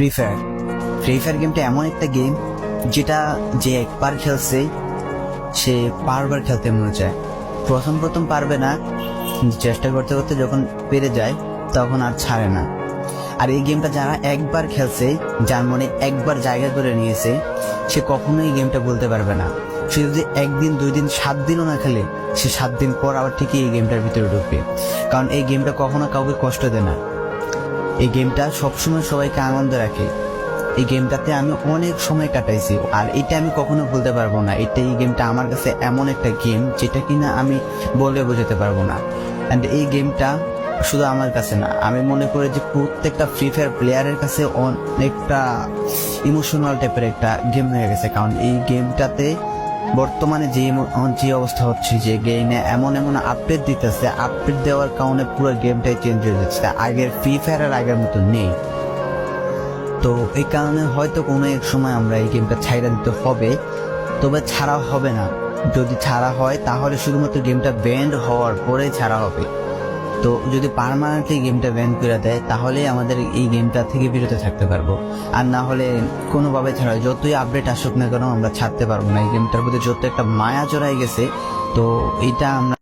Free fire গেমটা এমন একটা গেম যেটা যে একবার খেলছে সে বারবার খেলতে মনে চায়। প্রথম পারবে না, চেষ্টা করতে করতে যখন পেরে যায় তখন আর ছাড়ে না। আর এই গেমটা যারা একবার খেলছে, যার মনে একবার জায়গা করে নিয়েছে, সে কখনোই এই গেমটা বলতে পারবে না। সে যদি 1 দিন 2 দিন 7 দিনও না খেলে, সে 7 দিন পর আবার ঠিকই এই গেমটার ভিতরে ঢুকবে। কারণ এই গেমটা কখনো কাউকে কষ্ট দেয় না। এই গেমটা সবসময় সবাইকে আনন্দ রাখে। এই গেমটাতে আমি অনেক সময় কাটাইছি, আর এটা আমি কখনো ভুলতে পারবো না। এই গেমটা আমার কাছে এমন একটা গেম যেটা কিনা আমি বলে বোঝাতে পারবো না। অ্যান্ড এই গেমটা শুধু আমার কাছে না, আমি মনে করি যে প্রত্যেকটা ফ্রি ফায়ার প্লেয়ারের কাছে অনেকটা ইমোশনাল টাইপের একটা গেম হয়ে গেছে। কারণ এই গেমটাতে বর্তমানে যে অবস্থা হচ্ছে, যে গেমে এমন আপডেট দিতেছে, আপডেট দেওয়ার কারণে পুরো গেমটাই চেঞ্জ হয়ে যাচ্ছে। আগের ফ্রি ফায়ার আর আগের মতো নেই। তো এই কারণে হয়তো কোনো এক সময় আমরা এই গেমটা ছাইড়া দিতে হবে, তবে ছাড়া হবে না। যদি ছাড়া হয় তাহলে শুধুমাত্র গেমটা ব্যান্ড হওয়ার পরে ছাড়া হবে। তো যদি পার্মানেন্টলি গেমটা ব্যান করে দেয় তাহলে আমাদের এই গেমটা থেকে বিরত থাকতে পারবো। আর না হলে কোনোভাবে ছাড়া, যতই আপডেট আসুক না কেন আমরা ছাড়তে পারবো না। এই গেমটার প্রতি যত একটা মায়া জড়াই গেছে, তো এটা আমরা